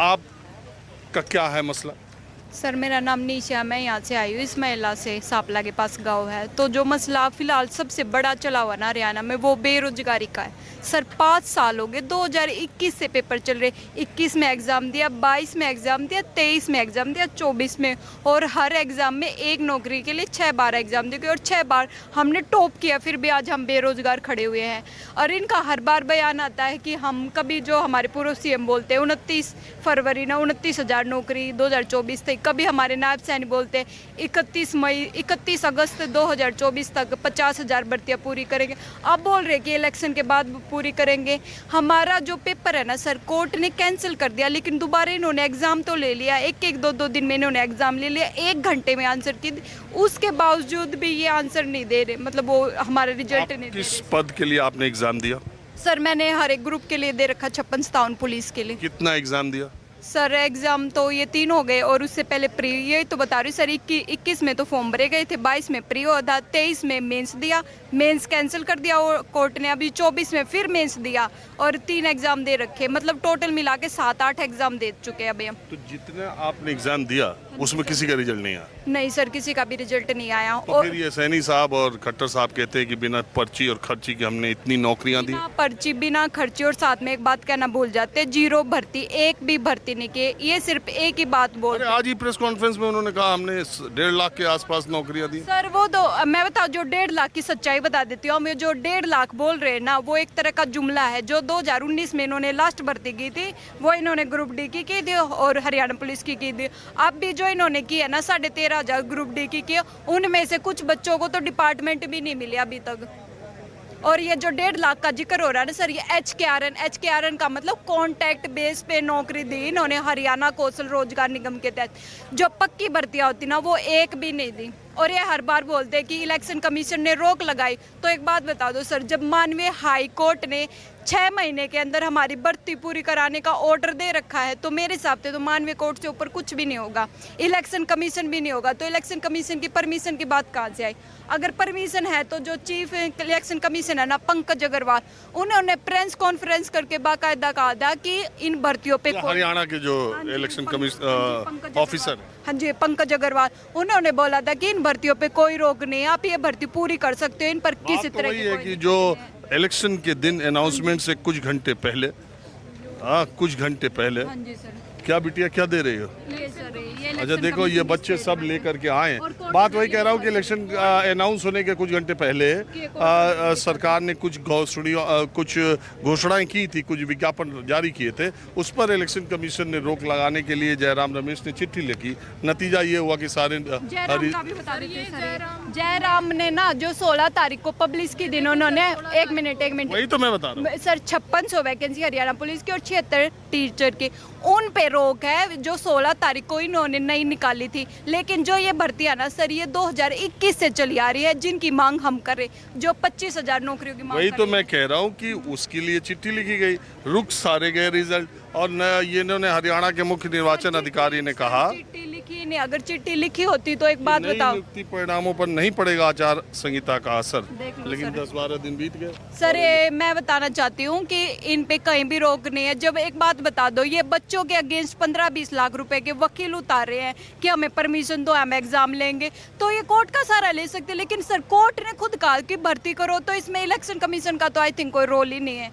आपका क्या है मसला? सर मेरा नाम निशा, मैं यहाँ से आई हूँ इस महिला से, सांपला के पास गांव है। तो जो मसला फिलहाल सबसे बड़ा चला हुआ ना हरियाणा में, वो बेरोजगारी का है। सर 5 साल हो गए, 2021 से पेपर चल रहे, 21 में एग्ज़ाम दिया, 22 में एग्ज़ाम दिया, 23 में एग्ज़ाम दिया, 24 में, और हर एग्ज़ाम में एक नौकरी के लिए 6 बार एग्ज़ाम दिए और 6 बार हमने टॉप किया, फिर भी आज हम बेरोज़गार खड़े हुए हैं। और इनका हर बार बयान आता है कि हम कभी, जो हमारे पूर्व सीएम बोलते हैं 29 फरवरी ना 29,000 नौकरी 2024 तक, कभी हमारे नायब सैनी बोलते 31 अगस्त 2024 तक 50,000 भर्तियाँ पूरी करेंगे। अब बोल रहे कि इलेक्शन के बाद पूरी करेंगे। हमारा जो पेपर है ना सर, कोर्ट ने कैंसिल कर दिया, लेकिन दोबारा इन्होंने एग्ज़ाम तो ले लिया, एक 2 दिन में इन्होंने एग्ज़ाम ले लिया, 1 घंटे में आंसर की, उसके बावजूद भी ये आंसर नहीं दे रहे, मतलब वो हमारा रिजल्ट नहीं दे रहे। किस पद के लिए आपने एग्जाम दिया? सर मैंने हर एक ग्रुप के लिए दे रखा, 56-57 पुलिस के लिए। कितना एग्जाम दिया? सर एग्ज़ाम तो ये 3 हो गए, और उससे पहले प्री, ये तो बता रही हूँ सर, 21 में तो फॉर्म भरे गए थे, 22 में प्री हुआ था, 23 में मेंस दिया, मेंस कैंसिल कर दिया और कोर्ट ने, अभी 24 में फिर मेंस दिया, और 3 एग्ज़ाम दे रखे, मतलब टोटल मिला के 7-8 एग्ज़ाम दे चुके हैं अभी हम। तो जितना आपने एग्जाम दिया उसमें किसी का रिजल्ट नहीं आया? नहीं सर, किसी का भी रिजल्ट नहीं आया। तो और फिर ये सैनी साहब और खट्टर साहब कहते हैं कि बिना पर्ची और खर्ची के हमने इतनी नौकरियां दी। बिना पर्ची, बिना खर्ची, और साथ में एक बात कहना भूल जाते, 0 भर्ती, एक भी भर्ती नहीं की, ये सिर्फ एक ही बात बोल अरे रहे। आज ही प्रेस कॉन्फ्रेंस में उन्होंने कहा हमने 1.5 लाख के आसपास नौकरियां दी। सर वो तो मैं बताऊँ, जो 1.5 लाख की सच्चाई बता देती हूँ, हमें जो 1.5 लाख बोल रहे हैं ना, वो एक तरह का जुमला है। जो 2019 में इन्होंने लास्ट भर्ती की थी, वो इन्होंने ग्रुप डी की थी और हरियाणा पुलिस की थी। अब भी जो इन्होंने की है ना 13,500 ग्रुप डी की, उनमें से कुछ बच्चों को तो डिपार्टमेंट भी नहीं मिले अभी तक। और ये जो 1.5 लाख का जिक्र हो रहा है ना सर, ये एचकेआरएन का मतलब कॉन्ट्रैक्ट बेस पे नौकरी दी इन्होंने हरियाणा कौशल रोजगार निगम के तहत। जो पक्की भर्तियां होती ना, वो एक भी नहीं दी। और ये हर बार बोलते हैं कि इलेक्शन कमीशन ने रोक लगाई। तो एक बात बता दो सर, जब माननीय हाई कोर्ट ने 6 महीने के अंदर हमारी भर्ती पूरी कराने का ऑर्डर दे रखा है, तो मेरे हिसाब से तो माननीय कोर्ट से ऊपर कुछ भी नहीं होगा, इलेक्शन कमीशन भी नहीं होगा। तो इलेक्शन कमीशन की परमिशन की बात कहाँ से आई? अगर परमिशन है तो जो चीफ इलेक्शन कमीशन है ना, पंकज अग्रवाल, उन्होंने प्रेस कॉन्फ्रेंस करके बाकायदा कहा था कि इन भर्तियों पे हरियाणा के जो इलेक्शन कमीशन ऑफिसर, हाँ जी, पंकज अग्रवाल, उन्होंने बोला था कि इन भर्तियों पे कोई रोक नहीं है, आप ये भर्ती पूरी कर सकते हो, इन पर किसी तो तरह वही की है कोई कि जो इलेक्शन के दिन अनाउंसमेंट से कुछ घंटे पहले, कुछ घंटे पहले, हाँ जी सर। क्या बिटिया क्या दे रही हो? ये सर, ये अच्छा इलेक्शन देखो, ये कमीशन बच्चे की सब लेकर के आए और हैं। कौन बात सा वही कह रहा हूँ कि ये इलेक्शन अनाउंस होने के कुछ घंटे पहले सरकार ने कुछ कुछ घोषणाएं की थी, कुछ विज्ञापन जारी किए थे, उस पर इलेक्शन कमीशन ने रोक लगाने के लिए जयराम रमेश ने चिट्ठी लिखी। नतीजा ये हुआ कि सारे जयराम का भी बता देते हैं सर। जयराम ने ना जो 16 तारीख को पब्लिश की दिन, उन्होंने एक मिनट वही तो मैं बता रहा हूँ सर, 5600 वैकेंसी हरियाणा पुलिस की और 76 टीचर की, उन पे रोक है जो 16 तारीख को इन्होंने नहीं निकाली थी। लेकिन जो ये भर्तियां ना सर, ये 2021 से चली आ रही है, जिनकी मांग हम करें, जो 25,000 नौकरियों की मांग वही तो कर मैं कह रहा हूँ कि उसके लिए चिट्ठी लिखी गई, रुक सारे गए रिजल्ट, और ये इन्होंने हरियाणा के मुख्य निर्वाचन अधिकारी ने कहा, चिट्ठी लिखी नहीं, अगर चिट्ठी लिखी होती तो एक बात नई बताओ, नियुक्ति परिणामों पर नहीं पड़ेगा आचार संहिता का असर। देख लो लेकिन सर। 10-12 दिन बीत गए। सर ये मैं बताना चाहती हूँ कि इन पे कहीं भी रोक नहीं है। जब एक बात बता दो, ये बच्चों के अगेंस्ट 15-20 लाख रुपए के वकील उतार रहे हैं कि हमें परमिशन दो, हम एग्जाम लेंगे, तो ये कोर्ट का सहारा ले सकते, लेकिन सर कोर्ट ने खुद कहा कि भर्ती करो, तो इसमें इलेक्शन कमीशन का तो आई थिंक कोई रोल ही नहीं है।